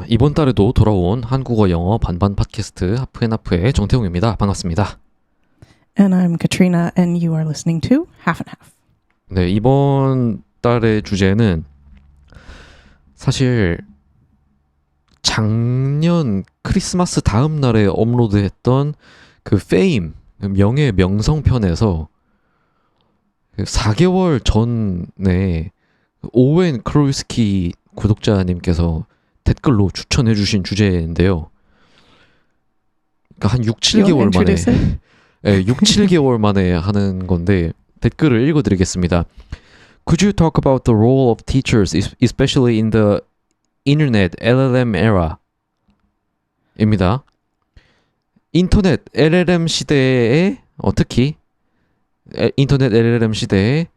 이번 달에도 돌아온 한국어 영어 반반 팟캐스트 하프앤하프의 정태웅입니다. 반갑습니다. And I'm Katrina, and you are listening to Half and Half. 네, 이번 달의 주제는 사실 작년 크리스마스 다음 날에 업로드했던 그 페임, 명예 명성 편에서 4개월 전에 오웬 크로이스키 구독자님께서 댓글로 추천해 주신 주제인데요. 그러니까 한 6, 7개월 만에 네, 6, 7개월 만에 하는 건데 댓글을 읽어드리겠습니다. Could you talk about the role of teachers, especially in the internet LLM era? 입니다. 인터넷 LLM 시대에 특히 인터넷 LLM 시대에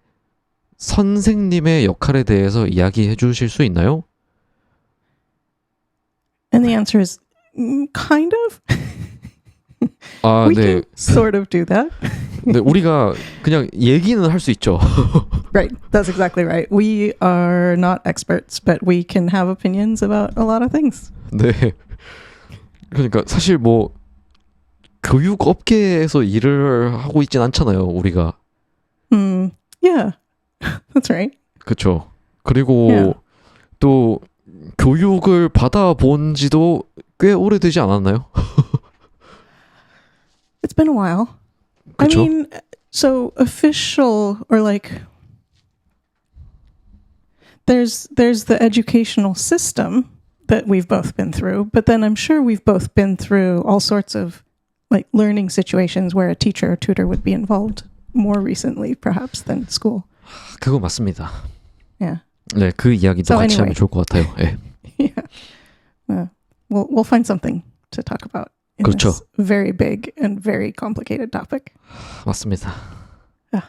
선생님의 역할에 대해서 이야기해 주실 수 있나요? And the answer is kind of. 네. We can sort of do that. 네, 우리가 그냥 얘기는 할 수 있죠. Right, that's exactly right. We are not experts, but we can have opinions about a lot of things. 네. 그러니까 사실 뭐 교육 업계에서 일을 하고 있진 않잖아요, 우리가. Yeah, that's right. 그렇죠. 그리고 Yeah. 또 교육을 받아본 지도 꽤 오래되지 않았나요? It's been a while. 그쵸? I mean, so official or like there's the educational system that we've both been through, but then I'm sure we've both been through all sorts of like learning situations where a teacher or tutor would be involved more recently perhaps than school. 그거 맞습니다. Yeah. 네, 그 이야기도 So 같이 anyway. 하면 좋을 것 같아요. 네. Yeah. We'll find something to talk about in 그렇죠. this very big and very complicated topic. 맞습니다. 아.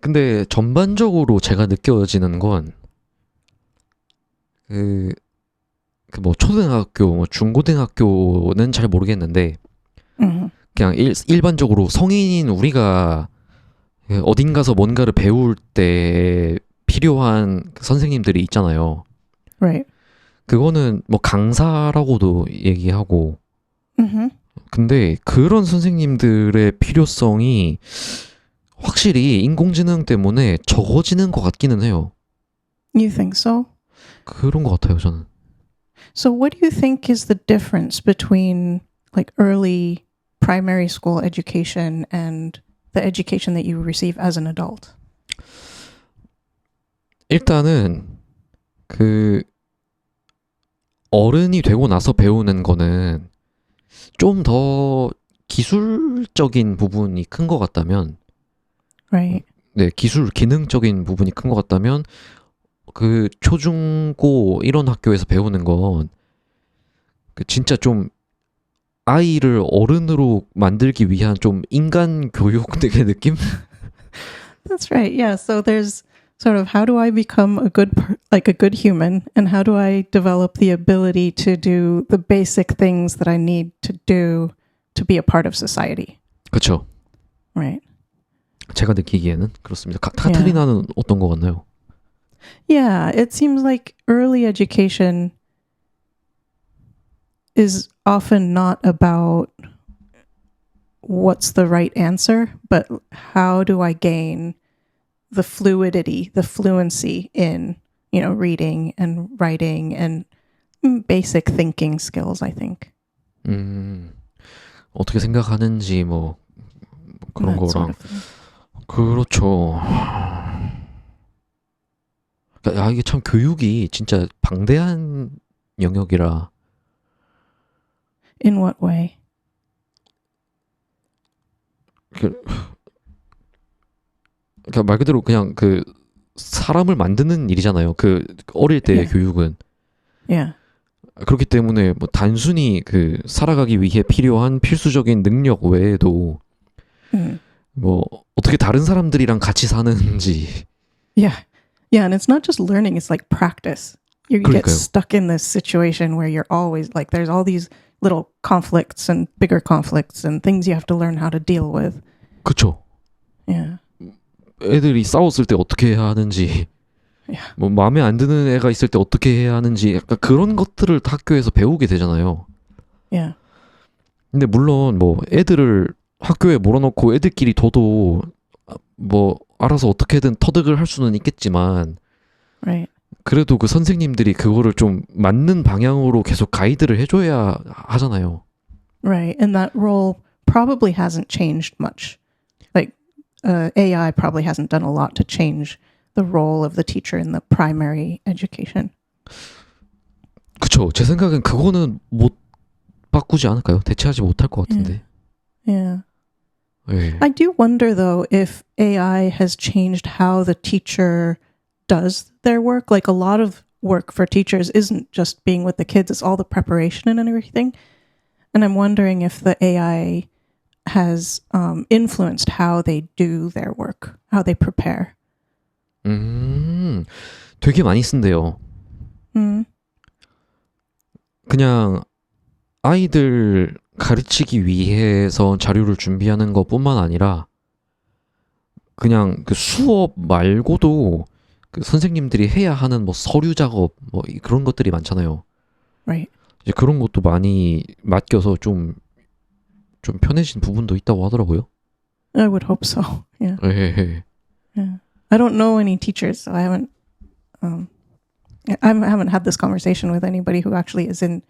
근데 전반적으로 제가 느껴지는 건 뭐 초등학교, 뭐 중고등학교는 잘 모르겠는데 그냥 일반적으로 성인인 우리가 어딘가서 뭔가를 배울 때 필요한 선생님들이 있잖아요. Right. 그거는 뭐 강사라고도 얘기하고 근데 그런 선생님들의 필요성이 확실히 인공지능 때문에 적어지는 것 같기는 해요. You think so? 그런 것 같아요, 저는. So what do you think is the difference between like early primary school education and the education that you receive as an adult? 일단은 그 어른이 되고 나서 배우는 거는 좀 더 기술적인 부분이 큰 것 같다면 Right. 네, 기능적인 부분이 큰 것 같다면 그 초중고 이런 학교에서 배우는 건 그 진짜 좀 아이를 어른으로 만들기 위한 좀 인간 교육의 느낌? That's right. Yeah. So there's sort of how do I become a good human, and how do I develop the ability to do the basic things that I need to do to be a part of society. 그렇죠. Right. 제가 느끼기에는 그렇습니다. 카트리나는 어떤 것 같나요? Yeah, it seems like early education is often not about what's the right answer, but how do I gain the fluidity, the fluency in, reading and writing and basic thinking skills, I think. 어떻게 생각하는지 뭐 그런 That 거랑 sort of thing. 그렇죠. 야, 이게 참 교육이 진짜 방대한 영역이라. In what way? 그러니까 말 그대로 그냥 그 사람을 만드는 일이잖아요. 그 어릴 때의 Yeah. 교육은. Yeah. 그렇기 때문에 뭐 단순히 그 살아가기 위해 필요한 필수적인 능력 외에도 뭐 어떻게 다른 사람들이랑 같이 사는지. Yeah. Yeah, and it's not just learning, it's like practice. You get 그러니까요. stuck in this situation where you're always like there's all these little conflicts and bigger conflicts and things you have to learn how to deal with. 그쵸. Yeah. 애들이 싸웠을 때 어떻게 해야 하는지 Yeah. 뭐 마음에 안 드는 애가 있을 때 어떻게 해야 하는지 약간 그런 것들을 다 학교에서 배우게 되잖아요. Yeah. 근데 물론 뭐 애들을 학교에 몰아넣고 애들끼리 둬도 뭐 알아서 어떻게든 터득을 할 수는 있겠지만 Right. 그래도 그 선생님들이 그거를 좀 맞는 방향으로 계속 가이드를 해줘야 하잖아요. Right. And that role probably hasn't changed much. Like AI probably hasn't done a lot to change the role of the teacher in the primary education. 그쵸. 제 생각엔 그거는 못 바꾸지 않을까요? 대체하지 못할 것 같은데. Yeah. 예. I do wonder though if AI has changed how the teacher does their work. Like a lot of work for teachers isn't just being with the kids, it's all the preparation and everything. And I'm wondering if the AI has influenced how they do their work, how they prepare. 되게 많이 쓴대요. Mm. 그냥 아이들 가르치기 위해서 자료를 준비하는 것뿐만 아니라 그냥 그 수업 말고도 그 선생님들이 해야 하는 뭐 서류 작업 뭐 그런 것들이 많잖아요. Right. 이제 그런 것도 많이 맡겨서 좀 편해진 부분도 있다고 하더라고요. I would hope so. Yeah. 예. Yeah. I don't know any teachers, so I haven't had this conversation with anybody who actually is in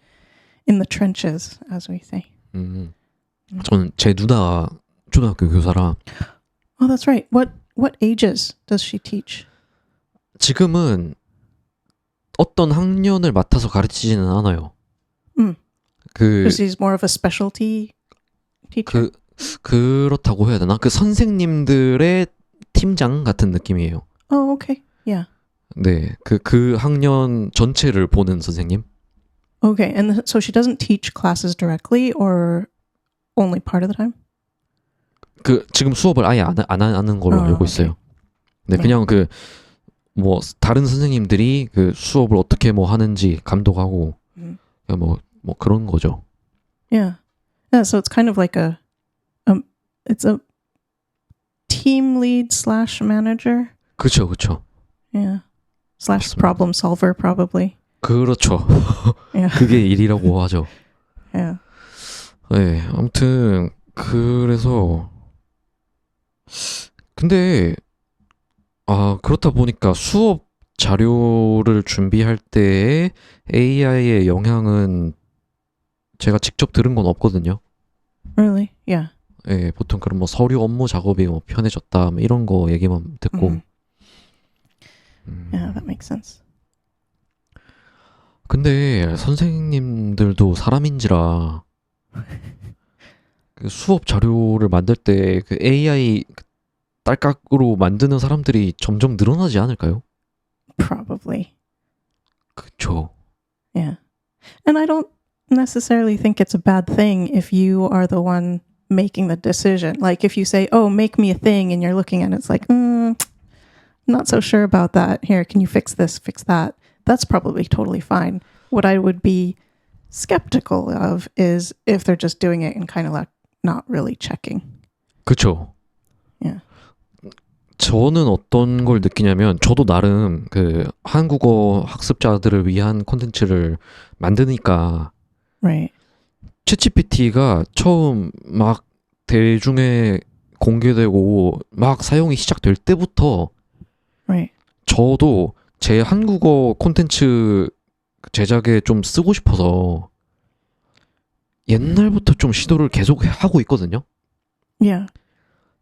the trenches, as we say. 저는 제 누나가 초등학교 교사라 Oh, that's right. What ages does she teach? 지금은 어떤 학년을 맡아서 가르치지는 않아요. 그 Because she's more of a specialty teacher. 그렇다고 해야 되나? 그 선생님들의 팀장 같은 느낌이에요. Oh, okay. Yeah. 네, 그 학년 전체를 보는 선생님. Okay, and so she doesn't teach classes directly or only part of the time? 그 지금 수업을 아예 안 하는 걸로 알고 있어요. 네, 그냥 그 뭐 다른 선생님들이 그 수업을 어떻게 뭐 하는지 감독하고 뭐 그런 거죠. Yeah. Yeah, so it's kind of like it's a team lead / manager. 그렇죠. Yeah. / 맞습니다. problem solver probably. 그렇죠. Yeah. 그게 일이라고 하죠. Yeah. 네, 아무튼 그래서 근데 그렇다 보니까 수업 자료를 준비할 때에 AI의 영향은 제가 직접 들은 건 없거든요. Really? Yeah. 예, 보통 그런 뭐 서류 업무 작업이 뭐 편해졌다 뭐 이런 거 얘기만 듣고. Yeah, that makes sense. 근데 선생님들도 사람인지라 그 수업 자료를 만들 때 그 AI 딸깍으로 만드는 사람들이 점점 늘어나지 않을까요? Probably. 그쵸. Yeah. And I don't necessarily think it's a bad thing if you are the one making the decision. Like if you say, oh, make me a thing, and you're looking at it, it's like, not so sure about that. Here, can you fix this, fix that? That's probably totally fine. What I would be skeptical of is if they're just doing it and kind of like not really checking. 그쵸. Yeah. 저는 어떤 걸 느끼냐면 저도 나름 그 한국어 학습자들을 위한 콘텐츠를 만드니까 Right. 챗GPT가 처음 막 대중에 공개되고 막 사용이 시작될 때부터 Right. 저도 제 한국어 콘텐츠 제작에 좀 쓰고 싶어서 옛날부터 좀 시도를 계속 하고 있거든요. Yeah.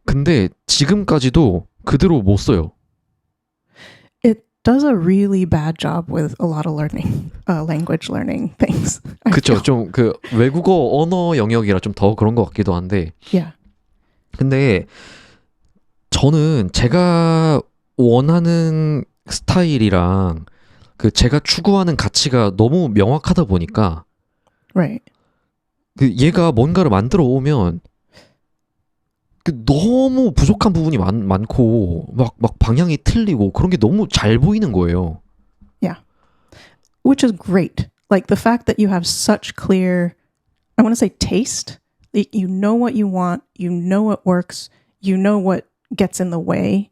근데 지금까지도 그대로 못 써요. It does a really bad job with a lot of learning, language learning things. I 그쵸. feel. 좀 그 외국어 언어 영역이라 좀 더 그런 것 같기도 한데. Yeah. 근데 저는 제가 원하는 스타일이랑 그 제가 추구하는 가치가 너무 명확하다 보니까 Right. 그 얘가 뭔가를 만들어 오면 그 너무 부족한 부분이 많고 막 방향이 틀리고 그런 게 너무 잘 보이는 거예요. Which is great. Like the fact that you have such clear, I want to say taste. You know what you want, you know what works, you know what gets in the way,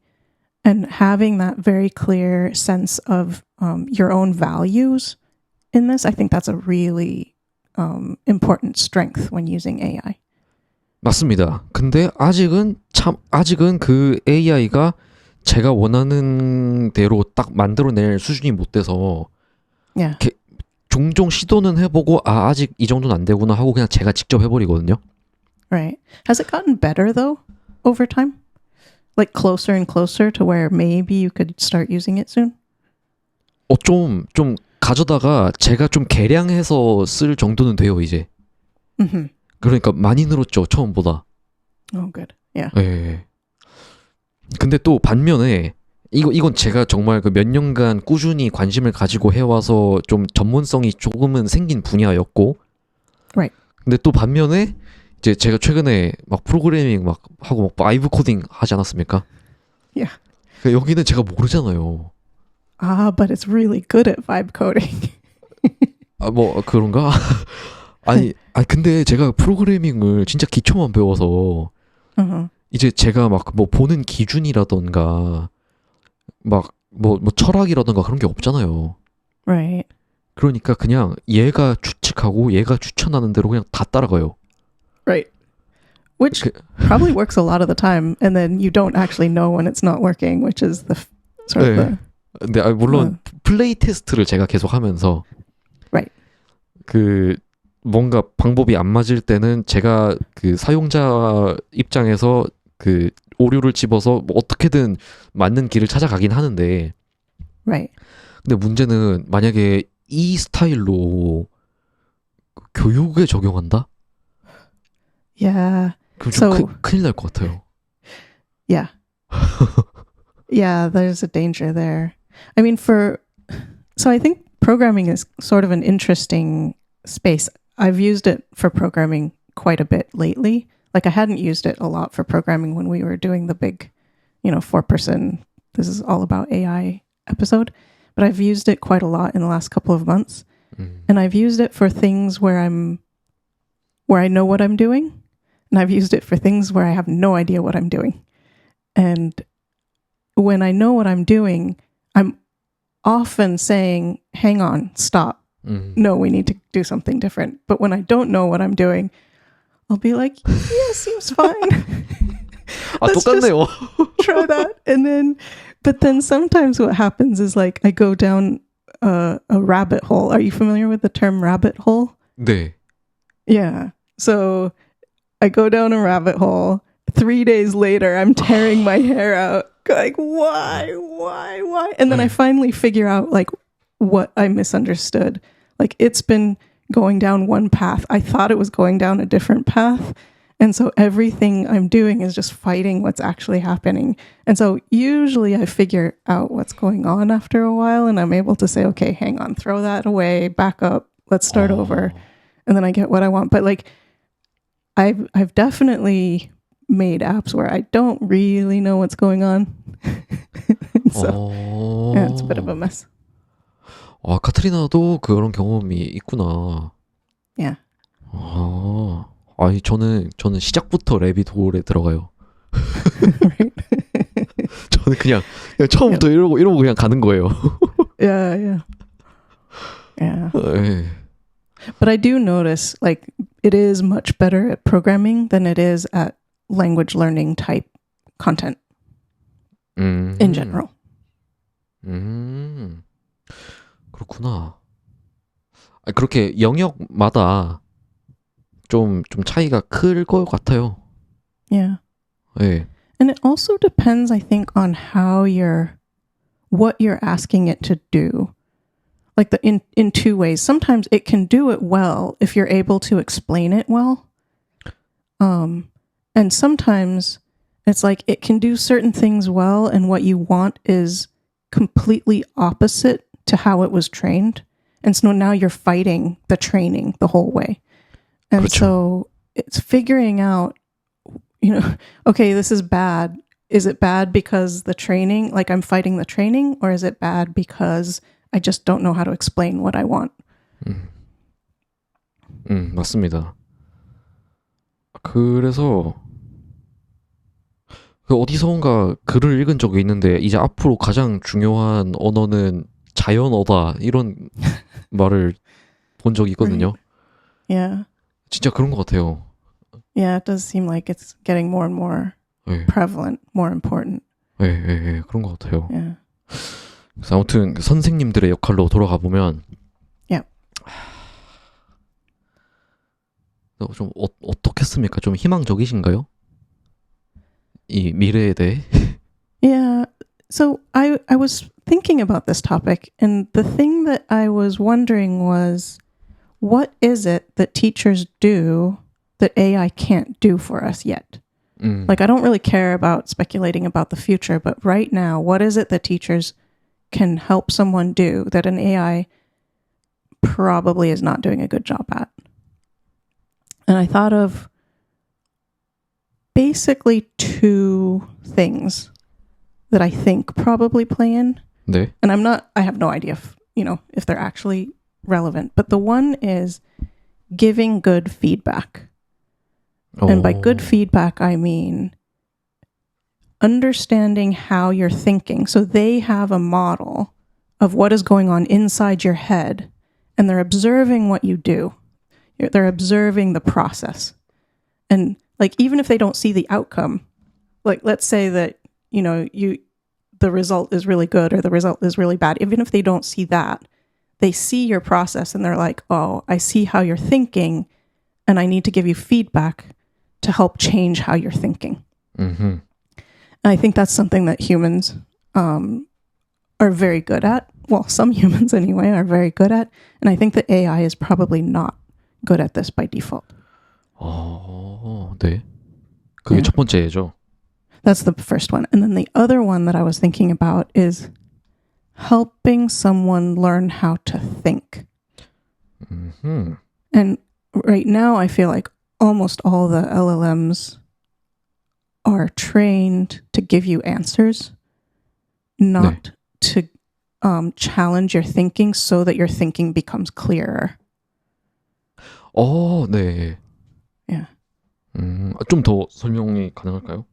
And having that very clear sense of your own values in this, I think that's a really important strength when using AI. 맞습니다. 근데 아직은 그 AI가 제가 원하는 대로 딱 만들어낼 수준이 못 돼서 Yeah. 종종 시도는 해보고 아직 이 정도는 안 되구나 하고 그냥 제가 직접 해버리거든요. Right. Has it gotten better though over time? Like closer and closer to where maybe you could start using it soon? 좀 가져다가 제가 좀 개량해서 쓸 정도는 돼요 이제. Mm-hmm. 그러니까 많이 늘었죠 처음보다. Oh, good. Yeah. 예. 근데 또 반면에 이건 제가 정말 그 몇 년간 꾸준히 관심을 가지고 해와서 좀 전문성이 조금은 생긴 분야였고. Right. 근데 또 반면에 이제 제가 최근에 막 프로그래밍 막 하고 막 바이브 코딩 하지 않았습니까? Yeah. 그러니까 여기는 제가 모르잖아요. But it's really good at vibe coding. 뭐 그런가? 아니 근데 제가 프로그래밍을 진짜 기초만 배워서 Uh-huh. 이제 제가 막 뭐 보는 기준이라던가 막 뭐 철학이라던가 그런 게 없잖아요. Right. 그러니까 그냥 얘가 추측하고 얘가 추천하는 대로 그냥 다 따라가요. Right. Which probably works a lot of the time, and then you don't actually know when it's not working, which is the sort of the 근데 물론 플레이 테스트를 제가 계속 하면서 Right. 그 뭔가 방법이 안 맞을 때는 제가 그 사용자 입장에서 그 오류를 집어서 뭐 어떻게든 맞는 길을 찾아가긴 하는데 Right. 근데 문제는 만약에 이 스타일로 교육에 적용한다? Yeah. 그럼 좀 So- 큰일 날 것 같아요. Yeah. Yeah, there's a danger there. I mean, so I think programming is sort of an interesting space. I've used it for programming quite a bit lately. Like I hadn't used it a lot for programming when we were doing the big, 4-person, this is all about AI episode, but I've used it quite a lot in the last couple of months. And I've used it for things where I know what I'm doing. And I've used it for things where I have no idea what I'm doing. And when I know what I'm doing, I'm often saying, hang on, stop. No, we need to do something different. But when I don't know what I'm doing, I'll be like, yeah, seems fine. Let's 똑같네요. try that. But then sometimes what happens is like I go down a rabbit hole. Are you familiar with the term rabbit hole? 네. Yeah. So I go down a rabbit hole. 3 days later, I'm tearing my hair out. Like, why? And then I finally figure out like what I misunderstood. Like it's been going down one path. I thought it was going down a different path. And so everything I'm doing is just fighting what's actually happening. And so usually I figure out what's going on after a while and I'm able to say, okay, hang on, throw that away, back up, let's start over. And then I get what I want. But like, I've definitely made apps where I don't really know what's going on. So yeah, it's a bit of a mess. 카트리나도 그런 경험이 있구나. Yeah. 아니 저는 시작부터 래빗 홀에 들어가요. Right. 저는 그냥 처음부터 이러고 그냥 가는 거예요. Yeah. 예. But I do notice like it is much better at programming than it is at language learning type content in general. 그렇구나. 그렇게 영역마다 좀 차이가 클 것 같아요. Yeah. 예. And it also depends, I think, on what you're asking it to do. Like in two ways. Sometimes it can do it well if you're able to explain it well. And sometimes it's like it can do certain things well and what you want is completely opposite to how it was trained. And so now you're fighting the training the whole way. And 그렇죠. so it's figuring out, okay, this is bad. Is it bad because the training, like I'm fighting the training, or is it bad because I just don't know how to explain what I want? 맞습니다. 그래서 그 어디선가 글을 읽은 적이 있는데 이제 앞으로 가장 중요한 언어는 자연어다 이런 말을 본 적이 있거든요. Yeah. 진짜 그런 것 같아요. Yeah, it does seem like it's getting more and more 예, prevalent, more important. 예, 예, 예, 그런 것 같아요. Yeah. 그래서 아무튼 그 선생님들의 역할로 돌아가 보면, Yeah. 좀 어떻겠습니까? 좀 희망적이신가요? 이 미래에 대해? Yeah. So I was thinking about this topic, and the thing that I was wondering was, what is it that teachers do that AI can't do for us yet? Like, I don't really care about speculating about the future, but right now, what is it that teachers can help someone do that an AI probably is not doing a good job at? And I thought of basically two things that I think probably play in. 네. And I have no idea if they're actually relevant, but the one is giving good feedback. And by good feedback, I mean understanding how you're thinking. So they have a model of what is going on inside your head, and they're observing what you do. They're observing the process. And like, even if they don't see the outcome, like, let's say that, the result is really good or the result is really bad. Even if they don't see that, they see your process and they're like, oh, I see how you're thinking, and I need to give you feedback to help change how you're thinking. Mm-hmm. And I think that's something that humans are very good at. Well, some humans anyway are very good at. And I think that AI is probably not good at this by default. 네. 그게 첫 번째죠. That's the first one. And then the other one that I was thinking about is helping someone learn how to think. Mm-hmm. And right now, I feel like almost all the LLMs are trained to give you answers, not to challenge your thinking so that your thinking becomes clearer. 네. Yeah. 좀 더 설명이 가능할까요?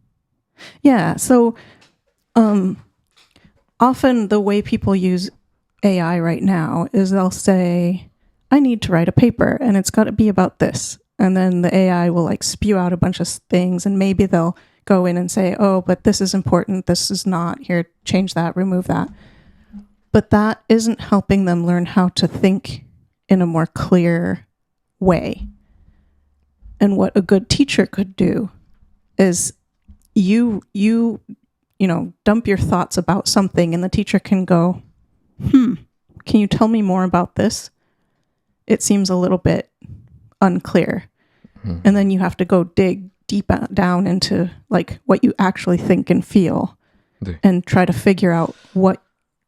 Yeah. So often the way people use AI right now is they'll say, I need to write a paper and it's got to be about this. And then the AI will like spew out a bunch of things, and maybe they'll go in and say, oh, but this is important. This is not. Here, change that, remove that. But that isn't helping them learn how to think in a more clear way. And what a good teacher could do is you dump your thoughts about something, and the teacher can go, can you tell me more about this? It seems a little bit unclear. And then you have to go dig deep down into like what you actually think and feel, 네. and try to figure out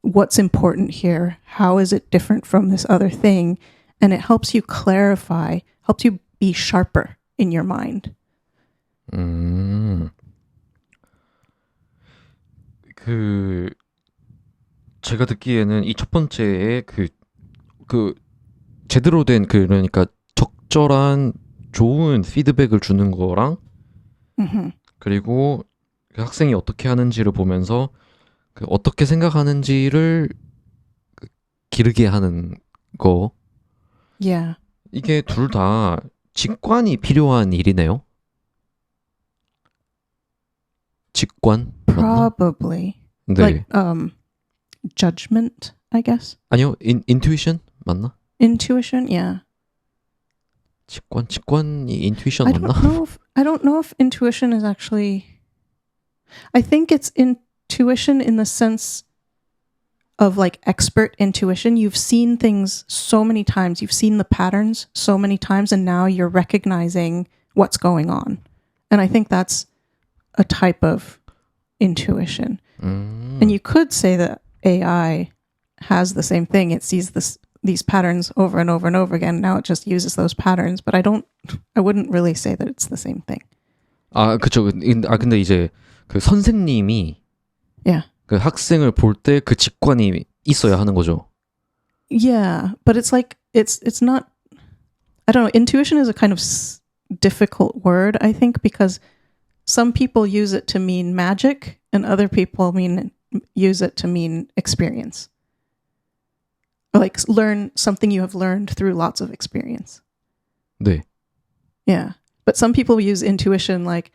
what's important here. How is it different from this other thing? And it helps you clarify, helps you be sharper in your mind. 제가 듣기에는 이 첫 번째에 제대로 된 그러니까 적절한 좋은 피드백을 주는 거랑 그리고 그 학생이 어떻게 하는지를 보면서 어떻게 생각하는지를 기르게 하는 거. Yeah. 이게 둘 다 직관이 필요한 일이네요. 직관? 맞나? Probably. 네. Like judgment, I guess. 아니요. 인투이션 맞나? Intuition, yeah. 직관이 인투이션 I 맞나? don't know if intuition is actually. I think it's intuition in the sense of like expert intuition. You've seen things so many times. You've seen the patterns so many times, and now you're recognizing what's going on. And I think that's a type of intuition. And you could say that AI has the same thing. It sees these patterns over and over and over again. Now it just uses those patterns, but I wouldn't really say that it's the same thing. 그쵸. 근데 이제 그 선생님이 Yeah. 그 학생을 볼 때 그 직관이 있어야 하는 거죠. Yeah, but it's like it's not. I don't know. Intuition is a kind of difficult word, I think, because some people use it to mean magic, and other people use it to mean experience. Like learn something you have learned through lots of experience. 네. Yeah. But some people use intuition like,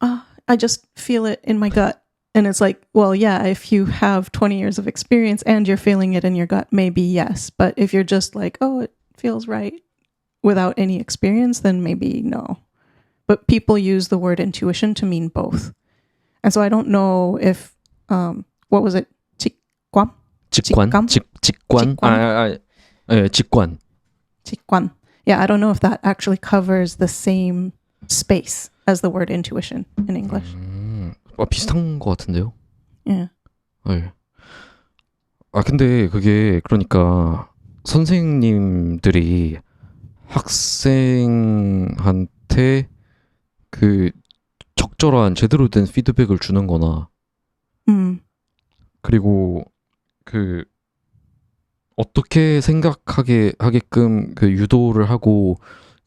I just feel it in my gut. And it's like, well, yeah, if you have 20 years of experience and you're feeling it in your gut, maybe yes. But if you're just like, oh, it feels right without any experience, then maybe no. But people use the word intuition to mean both. And so I don't know if, what was it? 직관? 직관? 직관? 직관. 직관. Yeah, I don't know if that actually covers the same space as the word intuition in English. 비슷한 것 같은데요? Yeah. 네. 근데 그게 그러니까 선생님들이 학생한테 그 적절한 제대로 된 피드백을 주는 거나 그리고 그 어떻게 생각하게 하게끔 그 유도를 하고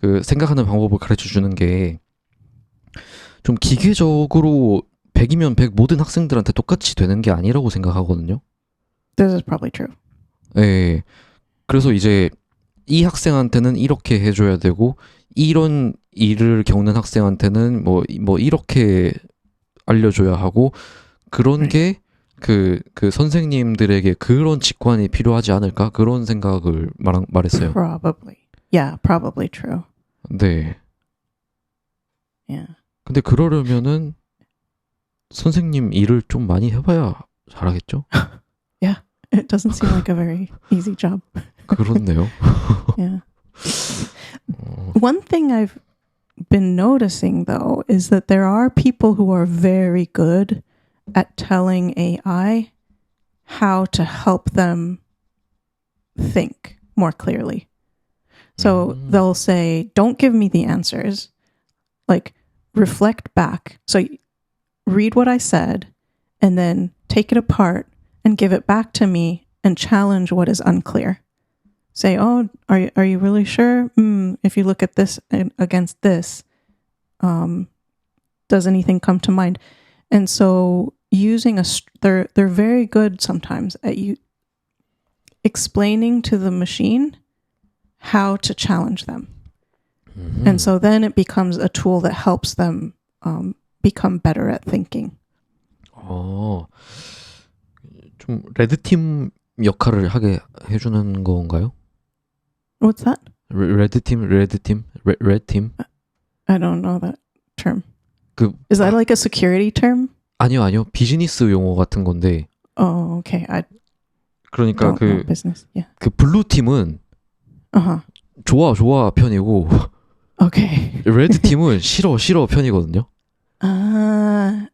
그 생각하는 방법을 가르쳐 주는 게 좀 기계적으로 100이면 100 모든 학생들한테 똑같이 되는 게 아니라고 생각하거든요. This is probably true. 네. 그래서 이제 이 학생한테는 이렇게 해줘야 되고 이런 일을 겪는 학생한테는 뭐 이렇게 알려줘야 하고 그런 게 그 선생님들에게 그런 직관이 필요하지 않을까 그런 생각을 말했어요. Probably. Yeah, probably true. 네. Yeah. 근데 그러려면은 선생님 일을 좀 많이 해봐야 잘하겠죠? Yeah. It doesn't seem like a very easy job. 그렇네요. Yeah. One thing I've been noticing though is that there are people who are very good at telling AI how to help them think more clearly. So they'll say, don't give me the answers. Like, reflect back. So read what I said and then take it apart and give it back to me and challenge what is unclear. Say, oh, are you really sure? If you look at this against this, does anything come to mind? And so using they're very good sometimes at explaining to the machine how to challenge them. And so then it becomes a tool that helps them become better at thinking. 좀 레드팀 역할을 하게 해주는 건가요? What's that? 레드팀? 레드팀? I don't know that term. 그, Is that like a security term? 아니요. 비즈니스 용어 같은 건데. Oh, okay. I 그러니까 don't know business. Yeah. 그 블루 팀은 좋아 편이고 Okay. 레드 팀은 싫어 편이거든요.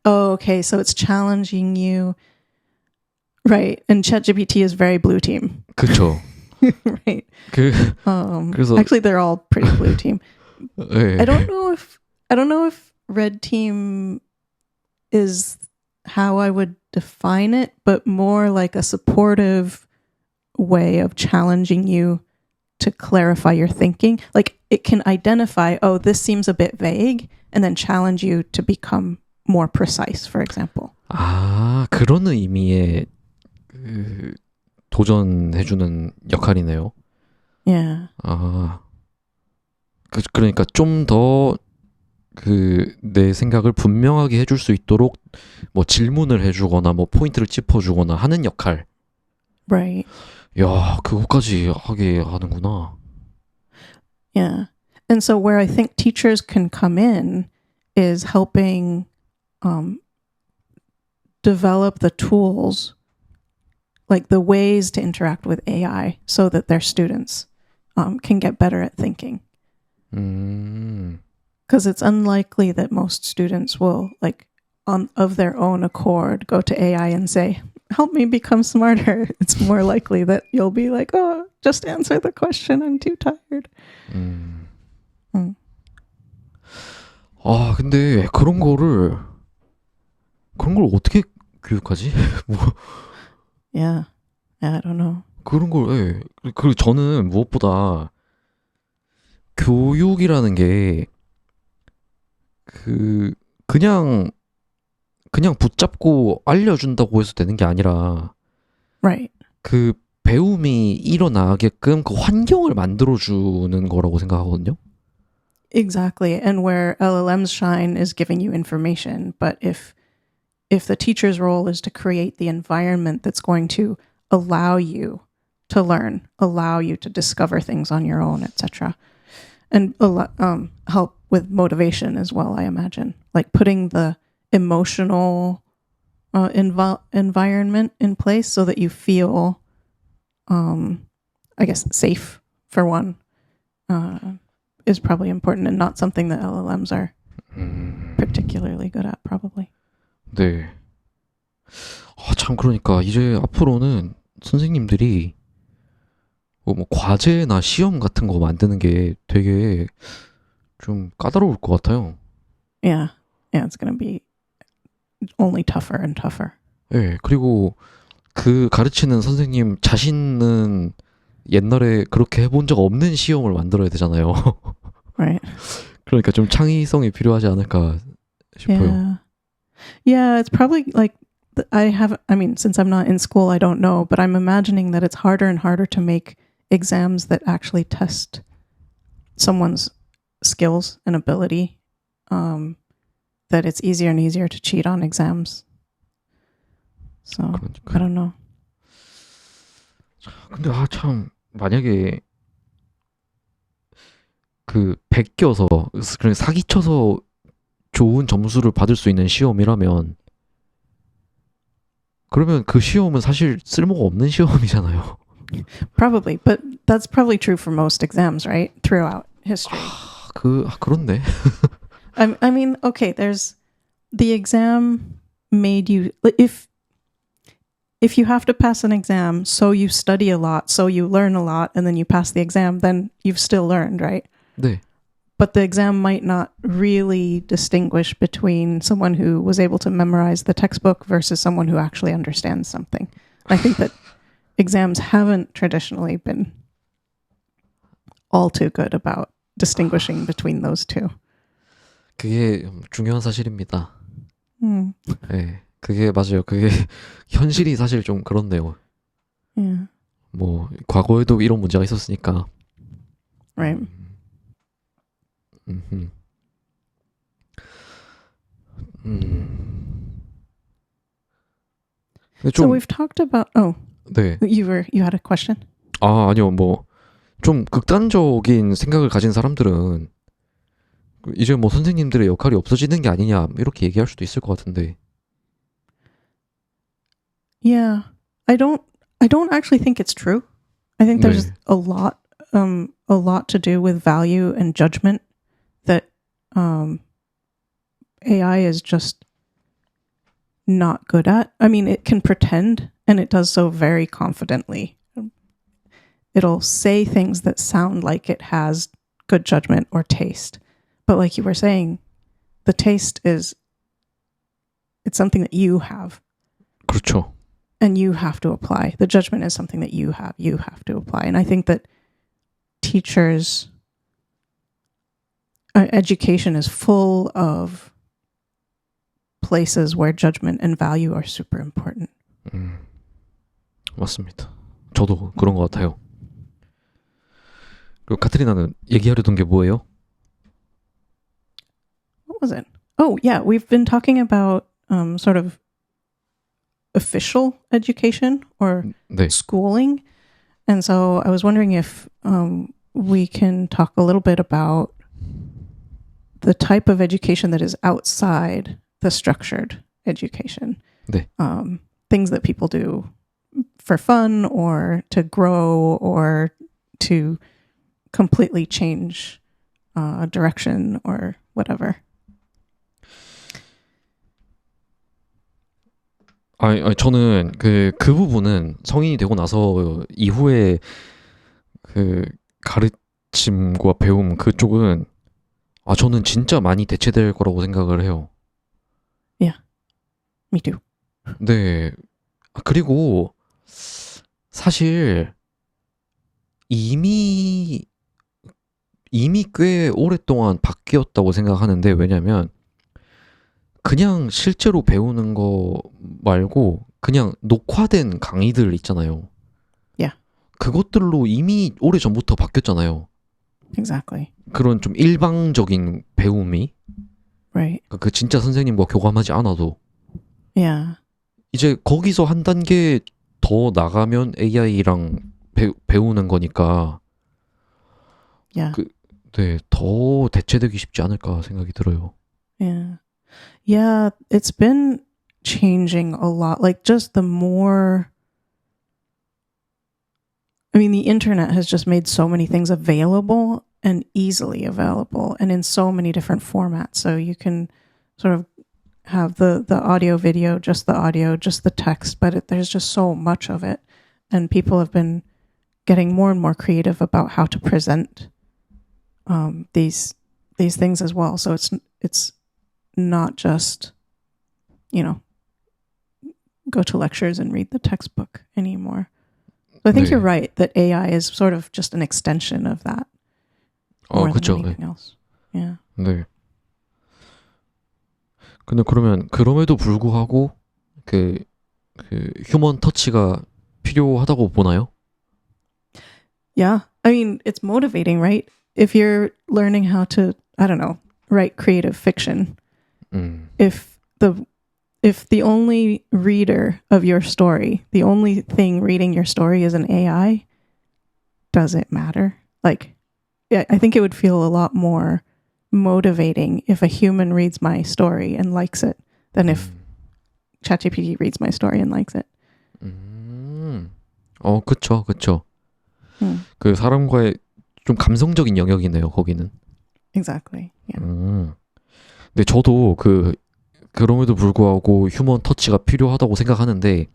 Okay. So it's challenging you. Right. And ChatGPT is very blue team. 그렇죠. Right. 그래서 actually they're all pretty blue team. 네. I don't know if red team is how I would define it, but more like a supportive way of challenging you to clarify your thinking. Like it can identify, oh, this seems a bit vague, and then challenge you to become more precise, for example. 그런 의미의 도전해주는 역할이네요. Yeah. 그러니까 좀 더 내 생각을 분명하게 해줄 수 있도록 뭐 질문을 해주거나 뭐 포인트를 짚어주거나 하는 역할. Right. 야, 그거까지 하게 하는구나. Yeah. And so where I think teachers can come in is helping develop the tools, like the ways to interact with AI so that their students can get better at thinking. Because it's unlikely that most students will, like, of their own accord, go to AI and say, help me become smarter. It's more likely that you'll be like, oh, just answer the question. I'm too tired. 근데 그런 걸 어떻게 교육하지? 뭐. Yeah, I don't know. 그런 걸, 그리고 저는 무엇보다 교육이라는 게 그냥 붙잡고 알려준다고 해서 되는 게 아니라 Right. 그 배움이 일어나게끔 그 환경을 만들어주는 거라고 생각하거든요. Exactly. And where LLMs shine is giving you information. But if the teacher's role is to create the environment that's going to allow you to learn, allow you to discover things on your own, etc., and help with motivation as well, I imagine, like putting the emotional environment in place so that you feel, I guess, safe for one, is probably important and not something that LLMs are particularly good at, probably. 네. 참 그러니까 이제 앞으로는 선생님들이 뭐 과제나 시험 같은 거 만드는 게 되게 좀 까다로울 것 같아요. Yeah. It's going to be only tougher and tougher. 네, 그리고 그 가르치는 선생님 자신은 옛날에 그렇게 해본 적 없는 시험을 만들어야 되잖아요. Right. 그러니까 좀 창의성이 필요하지 않을까 싶어요. Yeah, it's probably like since I'm not in school, I don't know, but I'm imagining that it's harder and harder to make exams that actually test someone's skills and ability. That it's easier and easier to cheat on exams. So, 그러니까. I don't know. 근데 참 만약에 그 베껴서 그냥 사기쳐서 좋은 점수를 받을 수 있는 시험이라면 그러면 그 시험은 사실 쓸모가 없는 시험이잖아요. Probably, but that's probably true for most exams, right? Throughout history. 그렇네. I mean, okay, there's the exam made you if you have to pass an exam, so you study a lot, so you learn a lot, and then you pass the exam, then you've still learned, right? 네. But the exam might not really distinguish between someone who was able to memorize the textbook versus someone who actually understands something. I think that exams haven't traditionally been all too good about distinguishing between those two. 그게 중요한 사실입니다. Mm. 네, 그게 맞아요. 그게 현실이 사실 좀 그렇네요. Yeah. 뭐 과거에도 이런 문제가 있었으니까. Right. So we've talked about. 네. You had a question? 아니요. 뭐 좀 극단적인 생각을 가진 사람들은 이제 뭐 선생님들의 역할이 없어지는 게 아니냐 이렇게 얘기할 수도 있을 것 같은데. Yeah. I don't actually think it's true. I think there's a lot to do with value and judgment that AI is just not good at. I mean, it can pretend, and it does so very confidently. It'll say things that sound like it has good judgment or taste. But like you were saying, the taste it's something that you have. 그렇죠. And you have to apply. The judgment is something that you have to apply. And I think that teachers' education is full of places where judgment and value are super important. 맞습니다. 저도 그런 것 같아요. 그리고 카트리나는 얘기하려던 게 뭐예요? What was it? Oh, yeah. We've been talking about sort of official education or 네. schooling. And so I was wondering if we can talk a little bit about the type of education that is outside the structured education. 네. Things that people do for fun or to grow or to completely change direction or whatever. 저는 그 부분은 성인이 되고 나서 이후에 그 가르침과 배움 그쪽은 저는 진짜 많이 대체될 거라고 생각을 해요. Yeah, me too. 네. 그리고 사실 이미 꽤 오랫동안 바뀌었다고 생각하는데 왜냐면 그냥 실제로 배우는 거 말고 그냥 녹화된 강의들 있잖아요. Yeah. 그것들로 이미 오래전부터 바뀌었잖아요. Exactly. 그런 좀 일방적인 배움이 Right. 그 진짜 선생님과 교감하지 않아도 Yeah. 이제 거기서 한 단계 더 나가면 AI랑 배우는 거니까 Yeah. 네, 더 대체되기 쉽지 않을까 생각이 들어요. Yeah. Yeah, it's been changing a lot. Like just the more I mean, the internet has just made so many things available and easily available and in so many different formats. So you can sort of have the audio, video, just the audio, just the text, but there's just so much of it. And people have been getting more and more creative about how to present these things as well. So it's not just, you know, go to lectures and read the textbook anymore. So I think 네. you're right that AI is sort of just an extension of that more 그쵸. than anything else. Yeah. 네. 근데 그러면 그럼에도 불구하고 그 휴먼 터치가 필요하다고 보나요? Yeah. I mean, it's motivating, right? If you're learning how to, I don't know, write creative fiction, if the only reader of your story, the only thing reading your story is an AI, does it matter? Like, I think it would feel a lot more motivating if a human reads my story and likes it than if ChatGPT reads my story and likes it. 그쵸. 그 사람과의 좀 감성적인 영역이네요, 거기는. Exactly. Yeah. 근데 저도 그럼에도 불구하고 휴먼 터치가 필요하다고 생각하는데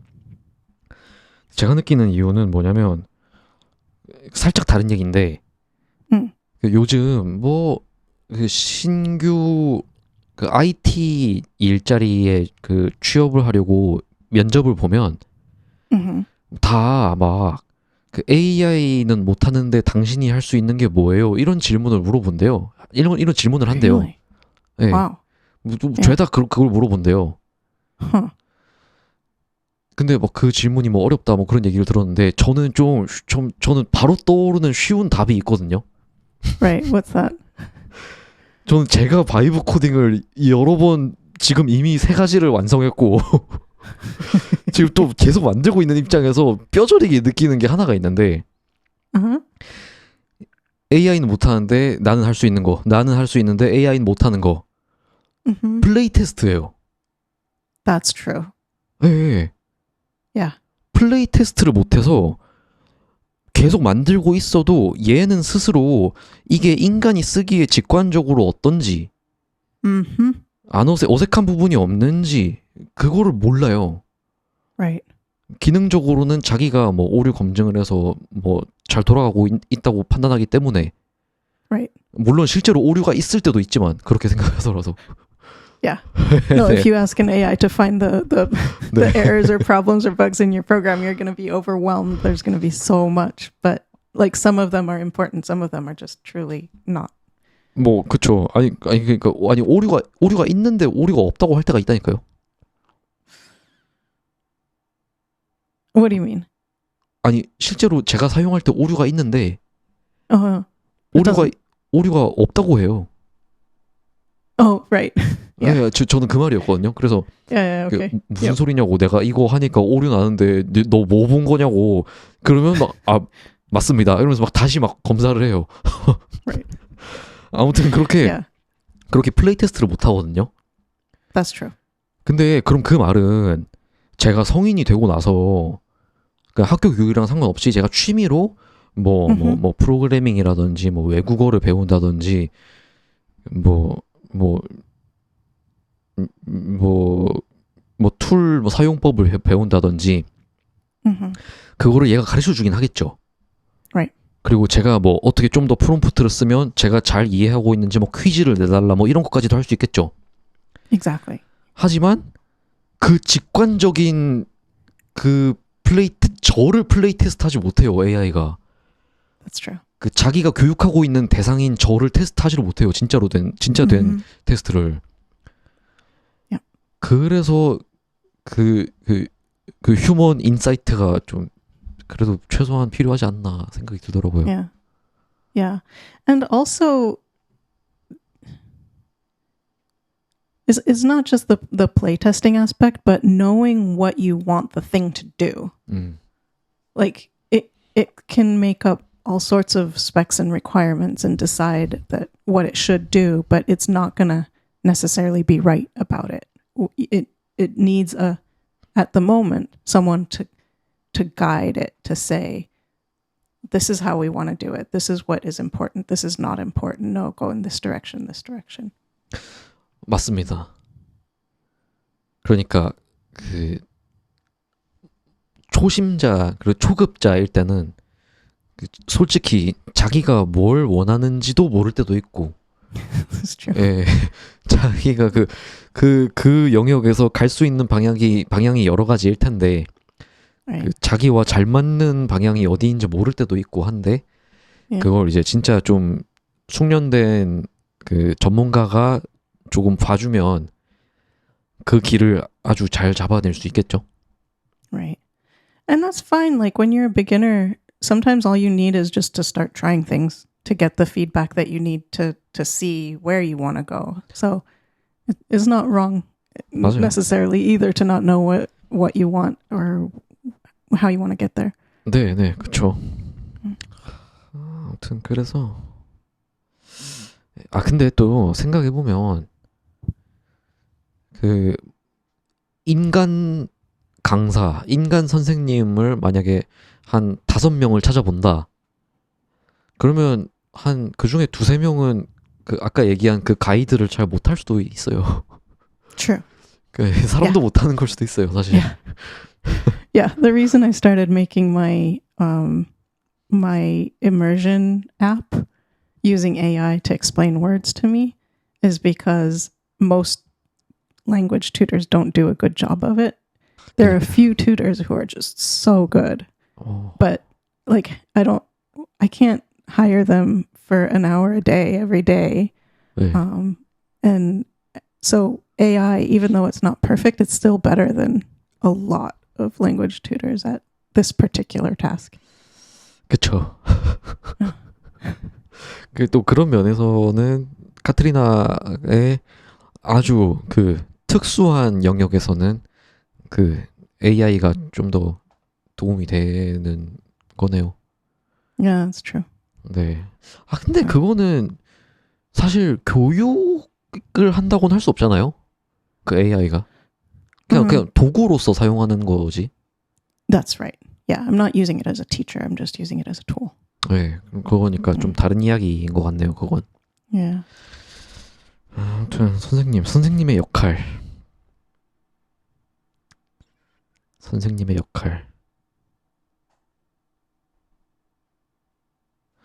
제가 느끼는 이유는 뭐냐면 살짝 다른 얘기인데 요즘 그 신규 그 IT 일자리에 그 취업을 하려고 면접을 보면 다 막 그 AI는 못하는데 당신이 할 수 있는 게 뭐예요? 이런 질문을 물어본대요. 이런 질문을 한대요. Really? 네. Wow. 죄다 그걸 물어본대요. Huh. 근데 막 그 질문이 뭐 어렵다 뭐 그런 얘기를 들었는데 저는 저는 바로 떠오르는 쉬운 답이 있거든요. Right. What's that? 저는 제가 바이브 코딩을 여러 번 지금 이미 3가지를 완성했고 지금 또 계속 만들고 있는 입장에서 뼈저리게 느끼는 게 하나가 있는데 AI는 못하는데 나는 할 수 있는 거, 나는 할 수 있는데 AI는 못하는 거. 플레이 테스트예요. That's true. 네. Yeah. 플레이 테스트를 못해서 계속 만들고 있어도 얘는 스스로 이게 인간이 쓰기에 직관적으로 어떤지 안 어색한 부분이 없는지 그거를 몰라요. Right. 기능적으로는 자기가 뭐 오류 검증을 해서 뭐 잘 돌아가고 있다고 판단하기 때문에 Right. 물론 실제로 오류가 있을 때도 있지만 그렇게 생각하더라도 Yeah. No, if you ask an AI to find the errors or problems or bugs in your program, you're going to be overwhelmed. There's going to be so much, but like some of them are important, some of them are just truly not. 뭐 그쵸. 아니 그러니까 오류가 있는데 오류가 없다고 할 때가 있다니까요. What do you mean? 아니 실제로 제가 사용할 때 오류가 있는데 오류가 없다고 해요. Oh, right. Yeah. 네, 저는 그 말이었거든요. 그래서 Yeah, okay. 무슨 소리냐고 내가 이거 하니까 오류 나는데 너 뭐 본 거냐고 그러면 막 맞습니다 이러면서 막 다시 막 검사를 해요. Right. 아무튼 그렇게 플레이 테스트를 못 하거든요. That's true. 근데 그럼 그 말은 제가 성인이 되고 나서 그러니까 학교 교육이랑 상관없이 제가 취미로 뭐 프로그래밍이라든지 뭐 외국어를 배운다든지 툴 사용법을 배운다든지 그거를 얘가 가르쳐 주긴 하겠죠. Right. 그리고 제가 뭐 어떻게 좀 더 프롬프트를 쓰면 제가 잘 이해하고 있는지 뭐 퀴즈를 내달라 뭐 이런 것까지도 할 수 있겠죠. Exactly. 하지만 그 직관적인 저를 플레이 테스트하지 못해요. AI가. That's true. 그 자기가 교육하고 있는 대상인 저를 테스트하지를 못해요. 진짜 된 테스트를. Yeah. 그래서 그 휴먼 인사이트가 좀 그래도 최소한 필요하지 않나 생각이 들더라고요. Yeah. Yeah. And also it's not just the playtesting aspect, but knowing what you want the thing to do. Like it can make up all sorts of specs and requirements and decide that what it should do, but it's not going to necessarily be right about it. It needs at the moment someone to guide it, to say, this is how we want to do it. This is what is important. This is not important. No, go in this direction, this direction. 맞습니다. 그러니까 그 초심자 그리고 초급자일 때는 솔직히 자기가 뭘 원하는지도 모를 때도 있고, That's true. 예, 자기가 그 영역에서 갈 수 있는 방향이 여러 가지일 텐데 Right. 그 자기와 잘 맞는 방향이 어디인지 모를 때도 있고 한데 Yeah. 그걸 이제 진짜 좀 숙련된 그 전문가가 조금 봐주면 그 길을 아주 잘 잡아낼 수 있겠죠. Right. And that's fine. Like when you're a beginner, sometimes all you need is just to start trying things to get the feedback that you need to see where you want to go. So it's not wrong 맞아요. necessarily either to not know what you want or how you want to get there. 네, 그렇죠. 아무튼 그래서 근데 또 생각해 보면 그 인간 강사, 인간 선생님을 만약에 한 5명을 찾아본다. 그러면 한 그 중에 2-3명은 그 아까 얘기한 그 가이드를 잘 못할 수도 있어요. True. 그 사람도 못하는 걸 수도 있어요, 사실. Yeah. Yeah. The reason I started making my my immersion app using AI to explain words to me is because most language tutors don't do a good job of it. There are a few tutors who are just so good, but like I can't hire them for an hour a day every day. 네. And so AI, even though it's not perfect, it's still better than a lot of language tutors at this particular task. 그쵸. 또 그런 면에서는 카트리나의 아주 그 특수한 영역에서는 그 AI가 좀 더 도움이 되는 거네요. Yeah, that's true. 네. 근데 그거는 사실 교육을 한다고는 할 수 없잖아요. 그 AI가. 그냥 도구로서 사용하는 거지. That's right. Yeah, I'm not using it as a teacher. I'm just using it as a tool. 네. 그거니까 좀 다른 이야기인 것 같네요. 그건. Yeah. 아무튼 선생님의 역할. 선생님의 역할.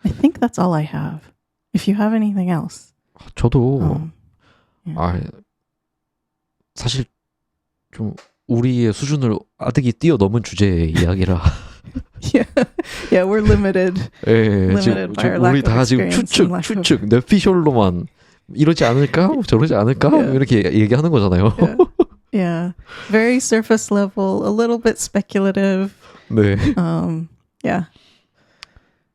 I think that's all I have. If you have anything else. 저도 사실 좀 우리의 수준을 아득히 뛰어넘은 주제의 이야기라. Yeah, we're limited. 예, Limited by our 우리 lack of 다 지금 experience and lack of- 추측, 뇌피셜로만 이러지 않을까? 저러지 않을까? Yeah. 이렇게 얘기하는 거잖아요. Yeah. Very surface level, a little bit speculative. 네, Yeah.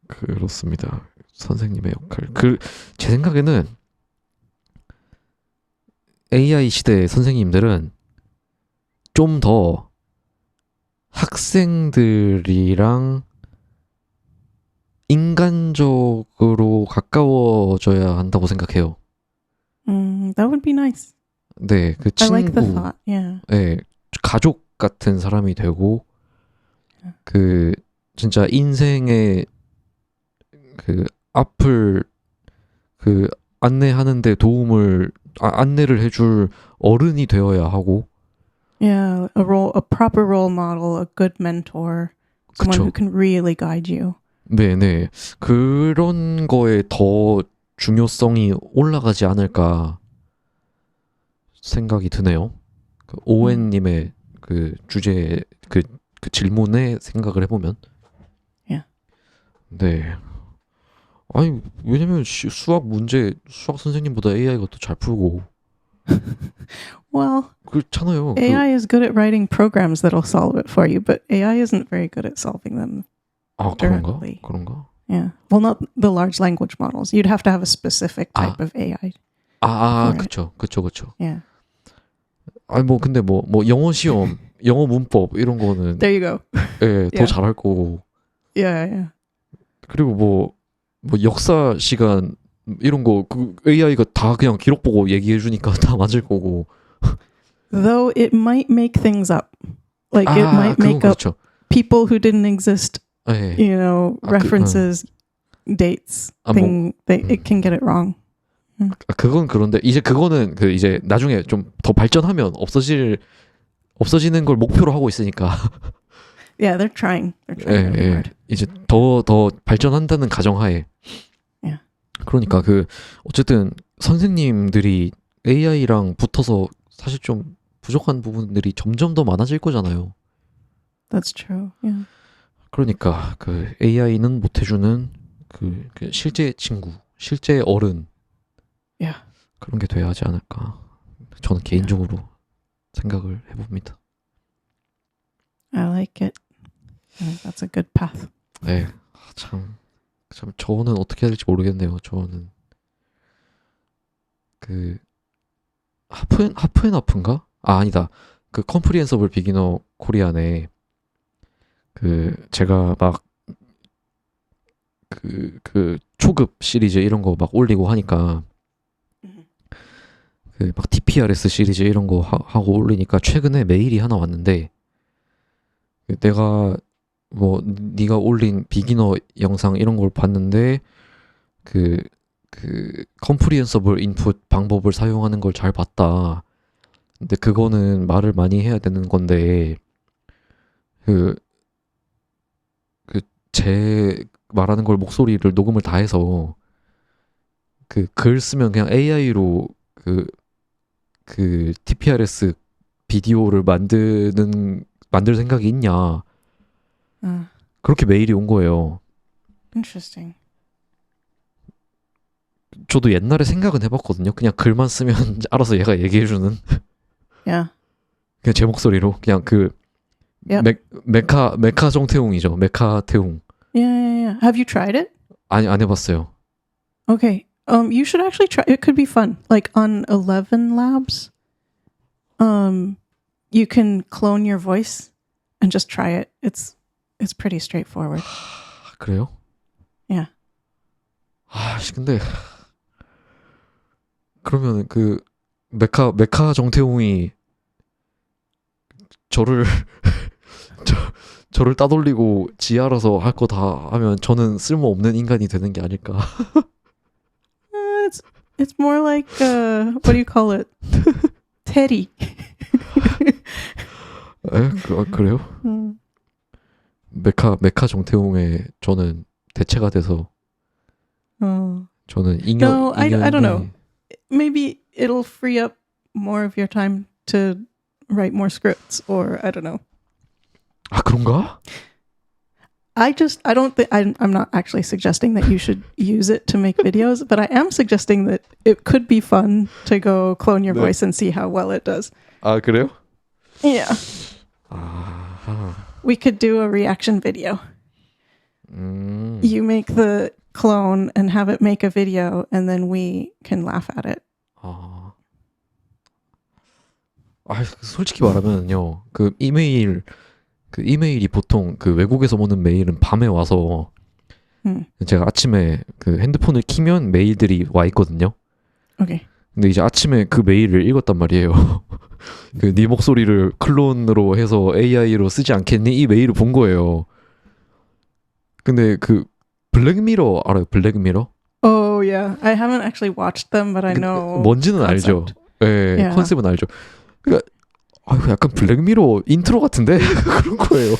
그렇습니다. 선생님의 역할. 제 생각에는 AI 시대의 선생님들은 좀 더 학생들이랑 인간적으로 가까워져야 한다고 생각해요. That would be nice. 네, 그 I like the 친구, thought. Yeah. 네, 가족 같은 사람이 되고 그 진짜 인생의 그 앞을 그 안내하는데 안내를 해줄 어른이 되어야 하고. Yeah, a proper role model, a good mentor, someone 그쵸. who can really guide you. 네. 그런 거에 더 중요성이 올라가지 않을까 생각이 드네요. 그 오웬님의 그 주제 그 질문에 생각을 해보면. Yeah. 네. 아니 왜냐면 수학 선생님보다 AI가 더 잘 풀고. Well, 그렇잖아요. AI is good at writing programs that'll solve it for you, but AI isn't very good at solving them. 그런가? directly. 그런가? Yeah. Well, not the large language models. You'd have to have a specific type of AI. for it. 그쵸. Yeah. 아니 뭐 근데 뭐 영어 시험, 영어 문법 이런 거는 There you go. 예, 더 Yeah. 잘할 거고. Yeah. 그리고 뭐 역사 시간 이런 거 그 AI가 다 그냥 기록 보고 얘기해 주니까 다 맞을 거고. Though it might make things up. Like it might 그건 make up 그렇죠. people who didn't exist, 예. you know, references, dates, it can get it wrong. 그건 그런데 이제 그거는 그 이제 나중에 좀 더 발전하면 없어지는 걸 목표로 하고 있으니까. Yeah, they're trying. Really hard. 이제 더 발전한다는 가정하에. Yeah. 그러니까 그 어쨌든 선생님들이 AI랑 붙어서 사실 좀 부족한 부분들이 점점 더 많아질 거잖아요. That's true. Yeah. 그러니까 그 AI는 못 해주는 그 실제 친구, 실제 어른. Yeah. 그런 게 돼야 하지 않을까. 저는 개인적으로 생각을 해봅니다. I like it. I think that's a good path. 네, 참 저는 어떻게 해야 될지 모르겠네요. 저는 그 하프앤하프인가? 아니다. 그 컴프리hen서블 비기너 코리안에 그 제가 막 그 초급 시리즈 이런 거 막 올리고 하니까 그 막 TPRS 시리즈 이런 거 하고 올리니까 최근에 메일이 하나 왔는데 내가 뭐 네가 올린 비기너 영상 이런 걸 봤는데 그 컴프리hen서블 인풋 방법을 사용하는 걸 잘 봤다. 근데 그거는 말을 많이 해야 되는 건데 제 말하는 걸 목소리를 녹음을 다 해서 그 글 쓰면 그냥 AI로 그 TPRS 비디오를 만들 생각이 있냐. 그렇게 메일이 온 거예요. Interesting. 저도 옛날에 생각은 해봤거든요. 그냥 글만 쓰면 알아서 얘가 얘기해주는. Yeah. 그냥 제 목소리로 그냥 Yep. 메카 정태웅이죠. 메카 태웅. Yeah. Have you tried it? 아니 안 해봤어요. Okay. You should actually try. It could be fun. Like on 11 Labs, you can clone your voice and just try it. It's pretty straightforward. 그래요? Yeah. 근데 그러면 그 메카 정태웅이 저를 따돌리고 지 알아서 할 거 다 하면 저는 쓸모없는 인간이 되는 게 아닐까. It's more like what do you call it? Teddy. 그래요? 메카 정태웅의 저는 대체가 돼서 저는 인연. No, I don't know. Maybe it'll free up more of your time to write more scripts, or I don't know. 그런가? I'm not actually suggesting that you should use it to make videos, but I am suggesting that it could be fun to go clone your voice and see how well it does. 그래요? Yeah. We could do a reaction video. You make the clone and have it make a video, and then we can laugh at it. 솔직히 말하면요, 그 이메일이 보통 그 외국에서 오는 메일은 밤에 와서 제가 아침에 그 핸드폰을 키면 메일들이 와 있거든요. Okay. 근데 이제 아침에 그 메일을 읽었단 말이에요. 그 네 목소리를 클론으로 해서 AI로 쓰지 않겠니? 이 메일을 본 거예요. 근데 그 블랙미러 알아요? 블랙미러? Oh yeah, I haven't actually watched them, but I know. 뭔지는 concept. 알죠. 예, Yeah. 컨셉은 알죠. 그러니까 이거 약간 블랙미러 인트로 같은데 그런 거예요.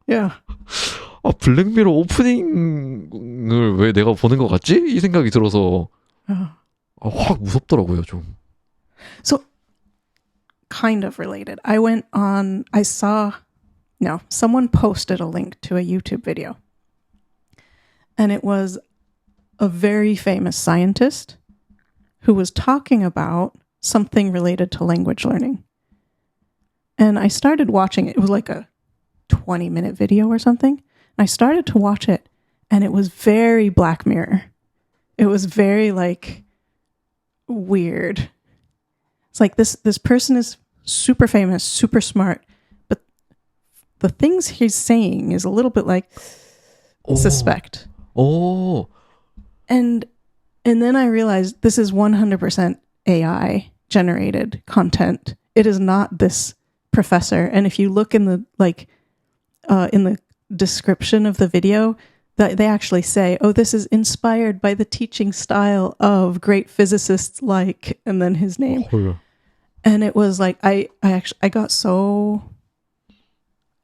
Yeah. 블랙미러 오프닝을 왜 내가 보는 것 같지? 이 생각이 들어서 확 무섭더라고요, 좀. So, kind of related. Someone posted a link to a YouTube video. And it was a very famous scientist who was talking about something related to language learning. And I started watching it. It was like a 20-minute video or something. And I started to watch it, and it was very Black Mirror. It was very like weird. It's like this person is super famous, super smart, but the things he's saying is a little bit like suspect. 오. And then I realized this is 100% AI generated content. It is not this professor. And if you look in the in the description of the video, that they actually say, "Oh, this is inspired by the teaching style of great physicists like," and then his name. 헐. And it was like I got so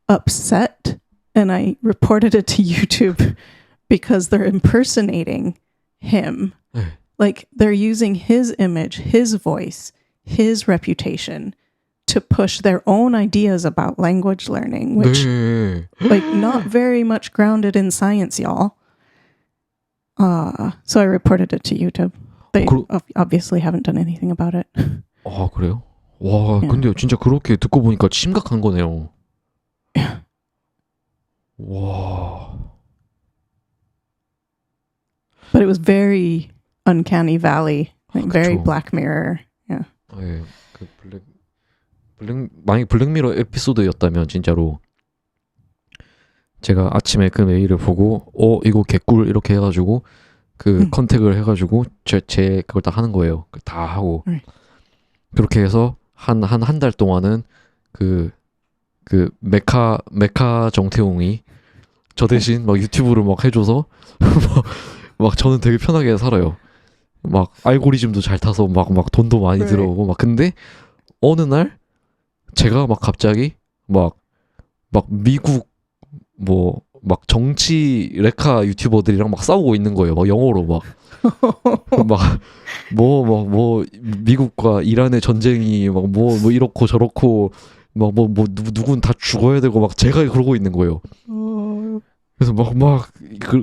upset, and I reported it to YouTube because they're impersonating him. 네. Like they're using his image, his voice, his reputation to push their own ideas about language learning, which 네. like not very much grounded in science, y'all. So I reported it to YouTube. They obviously haven't done anything about it. 아, 그래요? 와, 예. 근데 진짜 그렇게 듣고 보니까 심각한 거네요. 와. But it was very uncanny valley, like very 그쵸. Black Mirror. Yeah. 예, 그 만약에 블랙미러 에피소드였다면 진짜로 제가 아침에 그 메일을 보고 이거 개꿀 이렇게 해가지고 그 컨택을 해가지고 제 그걸 다 하는 거예요. 다 하고 그렇게 해서 한 달 동안은 그 메카 정태웅이 저 대신 막 유튜브를 막 해줘서 막 저는 되게 편하게 살아요. 막 알고리즘도 잘 타서 막 돈도 많이 들어오고 막 근데 어느 날 제가 막 갑자기 막 미국 뭐 막 정치 레카 유튜버들이랑 막 싸우고 있는 거예요. 막 영어로 막 뭐 미국과 이란의 전쟁이 막 뭐 이렇고 저렇고 막 누군 다 죽어야 되고 막 제가 그러고 있는 거예요. 그래서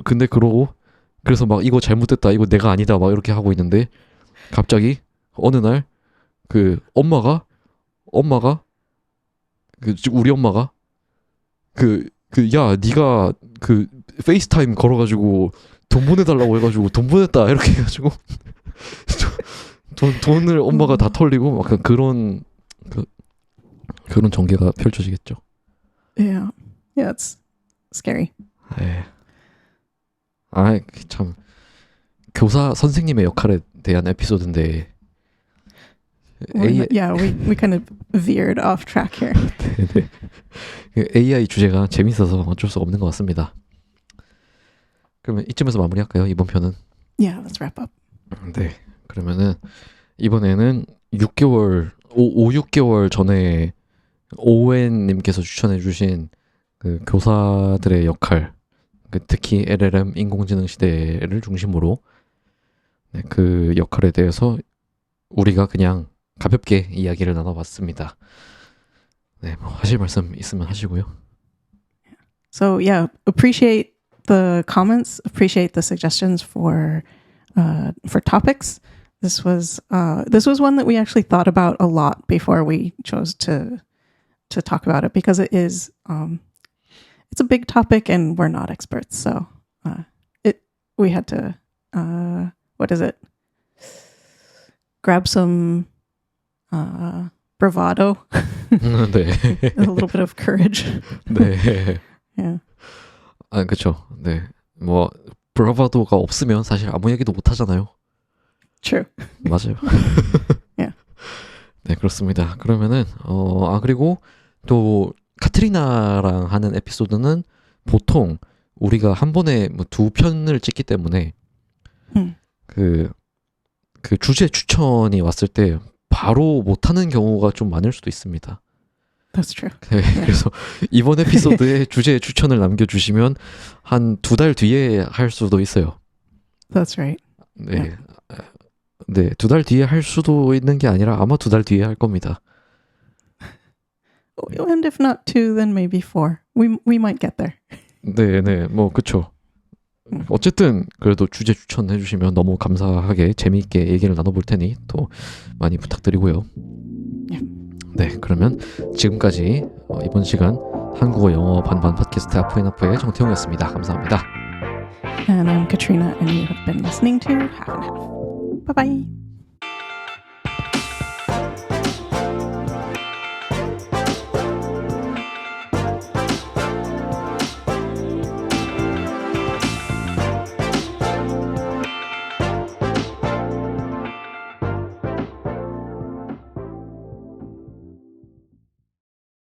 근데 그러고 그래서 막 이거 잘못됐다 이거 내가 아니다 막 이렇게 하고 있는데 갑자기 어느 날 그 엄마가 우리 엄마가 야 니가 그 페이스타임 걸어가지고 돈 보내달라고 해가지고 돈 보냈다 이렇게 해가지고 돈을 엄마가 다 털리고 막 그런 전개가 펼쳐지겠죠. Yeah, it's scary. 참 교사 선생님의 역할에 대한 에피소드인데. Yeah, we kind of veered off track here. 네네. AI 주제가 재밌어서 어쩔 수 없는 것 같습니다. 그러면 이쯤에서 마무리할까요? 이번 편은? Yeah, let's wrap up. 네. 그러면은 이번에는 6개월 전에 오웬님께서 추천해주신 그 교사들의 역할, 특히 LLM 인공지능 시대를 중심으로 그 역할에 대해서 우리가 그냥 가볍게 이야기를 나눠봤습니다. 네, 뭐 하실 말씀 있으면 하시고요. So yeah, appreciate the comments, appreciate the suggestions for topics. This was one that we actually thought about a lot before we chose to talk about it because it is it's a big topic and we're not experts. So we had to grab some bravado, 네. a little bit of courage. 네. Yeah. 그렇죠. 네. 뭐 브라바도가 없으면 사실 아무 얘기도 못 하잖아요. True. 맞아요. Yeah. 네, 그렇습니다. 그러면은 그리고 또 카트리나랑 하는 에피소드는 보통 우리가 한 번에 뭐 2편을 찍기 때문에 그 주제 추천이 왔을 때 바로 못하는 경우가 좀 많을 수도 있습니다. That's true. 네, 그래서 이번 에피소드에 주제 추천을 남겨주시면 한 2달 뒤에 할 수도 있어요. That's right. 네, 네, 2달 뒤에 할 수도 있는 게 아니라 아마 2달 뒤에 할 겁니다. And if not 2, then maybe 4. We might get there. 네, 뭐 그쵸. 어쨌든 그래도 주제 추천해 주시면 너무 감사하게 재미있게 얘기를 나눠볼 테니 또 많이 부탁드리고요. 네, 그러면 지금까지 이번 시간 한국어 영어 반반 팟캐스트 하프앤하프의 정태용이었습니다. 감사합니다. And I'm Katrina, and you have been listening to Half and Half. Bye bye.